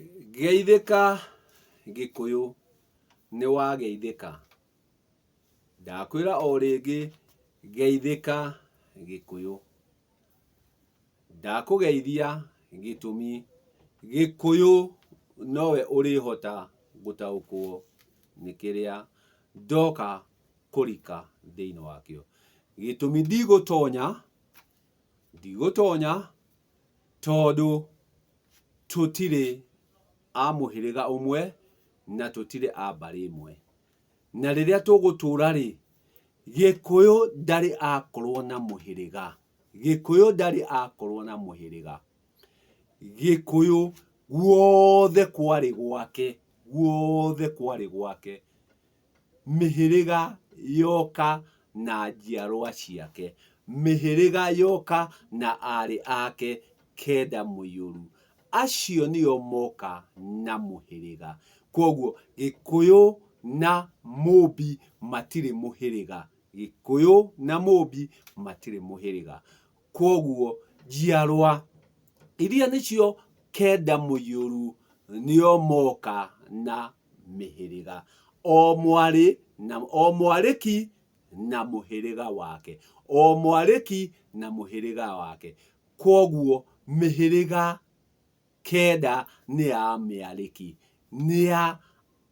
Geithĩka Gĩkũyũ nĩ wageithĩka. Ndakwĩra o rĩngĩ geithĩka Gĩkũyũ. Ndakũgeithia gĩtũmi Gĩkũyũ nowe ũrĩhota gũtaũkwo nĩ kĩrĩa ndoka kũrika thĩinĩ wakĩo. Gĩtũmi ndigũtonya tondũ tũtirĩ a mũhĩrĩga ũmwe na tũtirĩ a mbarĩ ĩmwe. Na rĩrĩa tũgũtũra rĩ, Gĩkũyũ ndarĩ akorwo na mũhĩrĩga. Gĩkũyũ ndarĩ akorwo na mũhĩrĩga. Gĩkũyũ guothe kwarĩ gwake. Guothe kwarĩ gwake. Mĩhĩrĩga yoka na njiarwa ciake. Mĩhĩrĩga yoka na arĩ ake kenda mũiyũru. Acio nĩo moka na mũhĩrĩga. Koguo Gĩkũyũ na Mũmbi matirĩ mũhĩrĩga. Gĩkũyũ na Mũmbi matirĩ mũhĩrĩga. Koguo njiarwa iria nĩcio kenda mũiyũru nĩo moka na mĩhĩrĩga. O mwarĩki na mũhĩrĩga wake. O mwarĩki na mũhĩrĩga wake. Koguo mĩhĩrĩga kenda nĩ ya mĩarĩki. Nĩ ya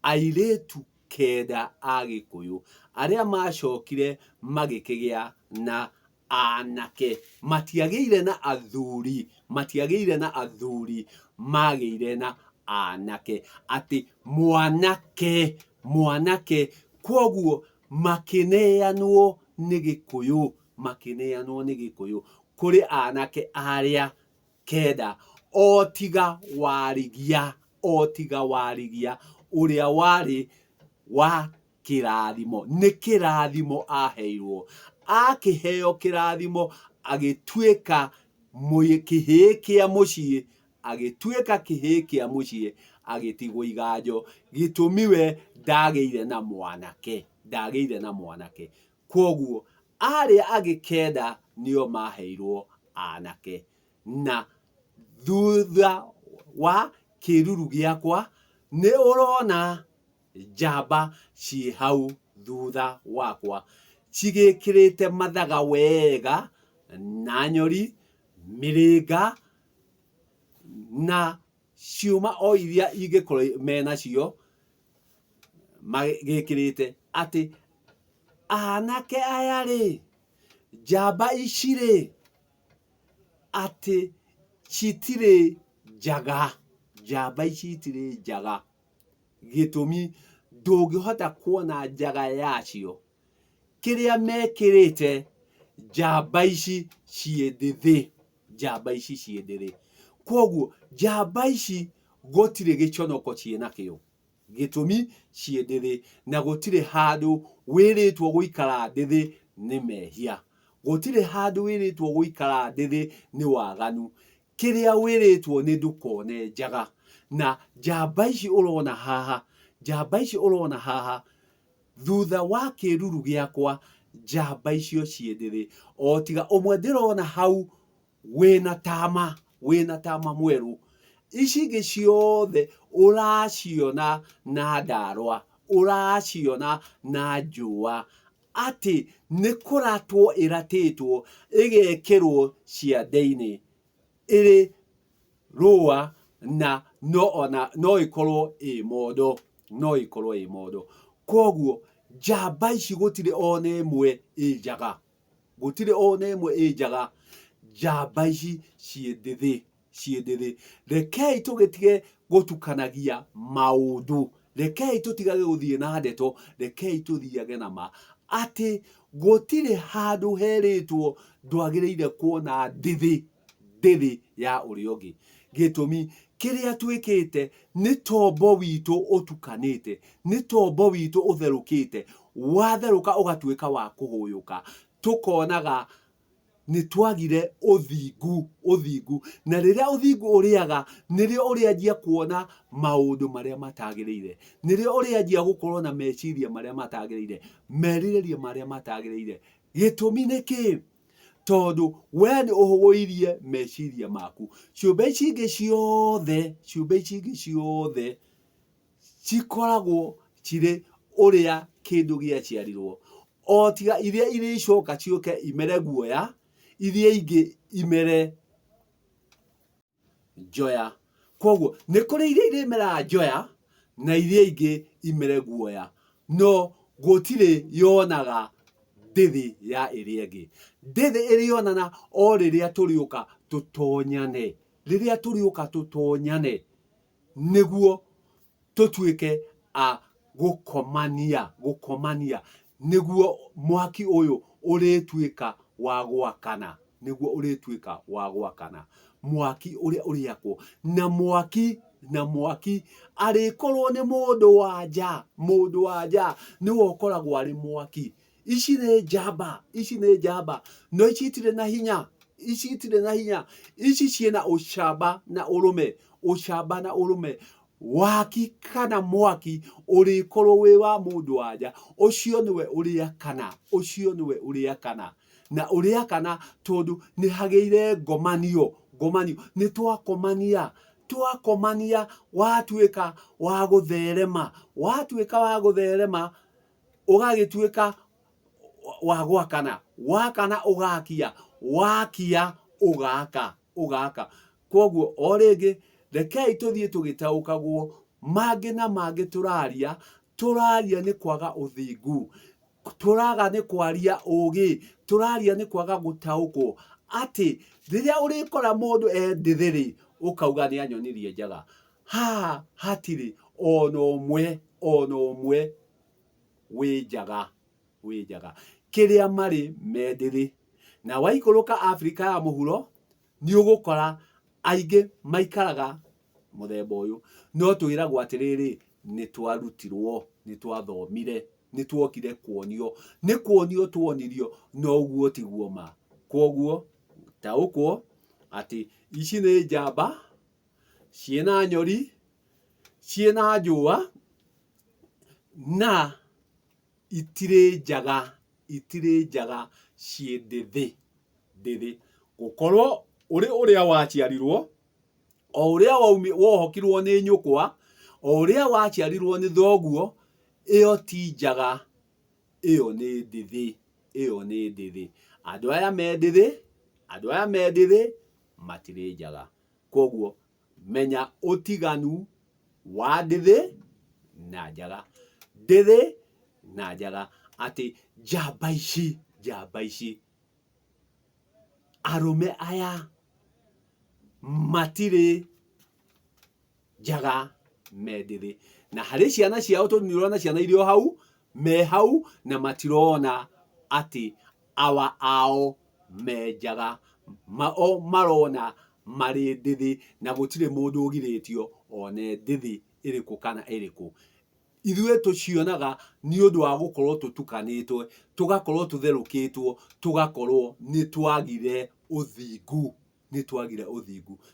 airĩtu kenda a Gĩkũyũ arĩa macokire magĩkĩgĩa na anake. Matiagĩire na athuri. Matiagĩire na athuri. Magĩire na anake. Atĩ mwanake. Koguo makĩneanwo nĩ Gĩkũyũ. Makĩneanwo nĩ Gĩkũyũ kũrĩ anake arĩa kenda. O tiga Warigia. O tiga Warigia ũrĩa warĩ wa kĩrathimo. Nĩ kĩrathimo aheirwo. Akĩheo kĩrathimo agĩtuĩka kĩhĩĩ kĩa mũciĩ. Agĩtuĩka kĩhĩĩ kĩa mũciĩ. Agĩtigwo iganjo. Gĩtũmi we ndagĩire na mwanake. Ndagĩire na mwanake. Koguo arĩa angĩ kenda nĩo maheirwo anake. Na thutha wa kĩruru gĩakwa nĩ ũrona njamba ciĩ hau thutha wakwa cigĩkĩrĩte mathaga wega na nyori, mĩrĩnga na ciuma o iria ingĩkorwo menacio magĩkĩrĩte. Atĩ anake aya rĩ, njamba ici rĩ, atĩ citirĩ njaga. Njamba ici itirĩ njaga. Gĩtũmi ndũngĩhota kuona njaga yacio. Kĩrĩa mekĩrĩte, njamba ici ciĩ ndĩthĩ. Njamba ici ciĩ ndĩthĩ. Koguo njamba ici gũtirĩ gĩconoko ciĩnakĩo. Gĩtũmi ciĩ ndĩthĩ. Na gũtirĩ handũ wĩrĩtwo gũikara ndĩthĩ nĩ mehia. Gũtirĩ handũ wĩrĩtwo gũikara ndĩthĩ nĩ waganu. Kĩrĩa wĩrĩtwo nĩ ndũkone njaga. Na njamba ici ũrona haha. Njamba ici ũrona haha. Thutha wa kĩruru gĩakwa njamba icio ciĩ ndĩthĩ. O tiga ũmwe ndĩrona hau wĩna tama. Wĩna tama mwerũ. Ici ingĩ ciothe ũraciona na ndarwa. Ũraciona na njũa. Atĩ nĩ kũratwo ĩratĩtwo ĩgekĩrwo ciande-inĩ. Ĩrĩ rũa na no ĩkorwo ĩ mondo. No ĩkorwo ĩ mondo. Koguo njamba ici gũtirĩ ona ĩmwe ĩ njaga. Gũtirĩ ona ĩmwe ĩ njaga. Njamba ici ciĩ ndĩthĩ. Ciĩ ndĩthĩ. Rekei tũgĩtige gũtukanagia maũndũ. Rekei tũtigage gũthiĩ na ndeto. Rekei tũthiage na ma. Atĩ gũtirĩ handũ herĩtwo ndwagĩrĩire kuona ndĩthĩ. Ndĩthĩ ya ũrĩa ũngĩ. Gĩtũmi kĩrĩa twĩkĩte nĩ tombo witũ ũtukanĩte. Nĩ tombo witũ ũtherũkĩte. Watherũka ũgatuĩka wa kũhũyũka. Tũkonaga nĩ twagire ũthingu. Ũthingu. Na rĩrĩa ũthingu ũrĩaga nĩrĩo ũrĩanjia kuona maũndũ marĩa matagĩrĩire. Nĩrĩo ũrĩanjia gũkorwo na meciria marĩa matagĩrĩire. Merirĩria marĩa matagĩrĩire. Gĩtũmi nĩ kĩĩ? tondu we nĩ ũhũgũirie meciria maku. Ciũmbe ici ingĩ ciothe cikoragwo cirĩ ũrĩa kĩndũ gĩaciarirwo, o tiga iria irĩcoka ciũke imere guoya, iria ingĩ imere njoya. Koguo nĩ kũrĩ iria irĩmera njoya na iria ingĩ imere guoya, no gũtirĩ yonaga ndĩthĩ ya ĩrĩa ĩngĩ. Ndĩthĩ ĩrĩonana o rĩrĩa tũrĩũka tũtonyane, rĩrĩa tũrĩũka tũtonyane nĩguo tũtuĩke a gũkomania, nĩguo mwaki ũyũ ũrĩtuĩka wa gwakana, mwaki ũrĩa ũrĩakwo na mwaki arĩkorwo nĩ mũndũ wanja nĩwe ũkoragwo arĩ mwaki. Ici nĩ njamba, no ici itirĩ na hinya, ici ciĩna ũcamba na ũrũme. Waki kana mwaki ũrĩkorwo wĩ wa mũndũ wanja, ũcio nĩwe ũrĩakana, na ũrĩakana tondu nĩ hagĩire ngomanio, nĩ twakomania, watuĩka wa gũtherema, ũgagĩtuĩka wa gwakana, wakana ũgakia, wakia ũgaka. Koguo o rĩngĩ rekei tũthiĩ tũgĩtaũkagwo, mangĩ na mangĩ tũraria nĩ kwaga ũthingu, tũraga nĩ kwaria ũgĩ, tũraria nĩ kwaga gũtaũkwo, atĩ rĩrĩa ũrĩkora mũndũ ndĩthĩ-rĩ, ũkauga nĩ anyonirie njaga, haha hatirĩ ona ũmwe wĩ njaga. Kĩrĩa marĩ ndĩthĩ. Na waikũrũka Africa ya mũhuro nĩ ũgũkora aingĩ maikaraga mũthemba ũyũ, no twĩragwo atĩrĩrĩ, nĩ twarutirwo, nĩ twathomire, nĩ tuokire kuonio, nĩ kuonio tuonirio, no ũguo tiguo ma. Koguo taũkwo atĩ ici nĩ njamba ciĩna nyori, ciĩna njũa na itirĩ njaga ciĩ ndĩthĩ. Gũkorwo ũrĩ ũrĩa waciarirwo, o ũrĩa wohokirwo nĩ nyũkwa, o ũrĩa waciarirwo nĩ thoguo, ĩyo ti njaga, ĩyo nĩ ndĩthĩ. Andũ aya me ndĩthĩ matirĩ njaga. Koguo menya ũtiganu wa ndĩthĩ na njaga, atĩ njamba ici arũme aya matirĩ njaga, me ndĩthĩ. Na harĩ ciana ciao, tondũ nĩ ũrona ciana irĩ o hau, me hau na matirona atĩ awa ao me njaga, o marona marĩ ndĩthĩ, na gũtirĩ mũndũ ũgirĩtio one ndĩthĩ ĩrĩkũ kana ĩrĩkũ. Ithuĩ tũcionaga nĩ ũndũ wa gũkorwo tũtukanĩtwo, tũgakorwo tũtherũkĩtwo, tũgakorwo nĩ twagire ũthingu.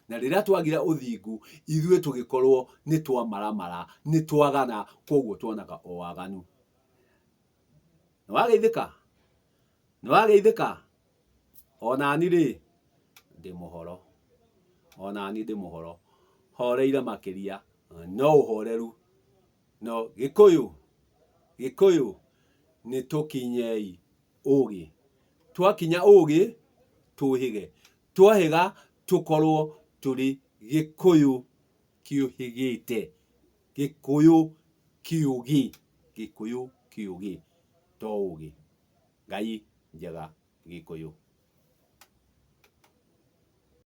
Na rĩrĩa twagire ũthingu, ithuĩ tũgĩkorwo nĩ twamaramara, nĩ twagana, koguo tuonaga o waganu. Nĩwageithĩka? Onani ndĩ mũhoro, horeire makĩria, no ũhoreru. No Gĩkũyũ nĩ tũkinyei ũgĩ. Twakinya ũgĩ tũhĩge, twahĩga tũkorwo tũrĩ Gĩkũyũ kĩũhĩgĩte, Gĩkũyũ kĩũgĩ, to ũgĩ. Ngai njega Gĩkũyũ.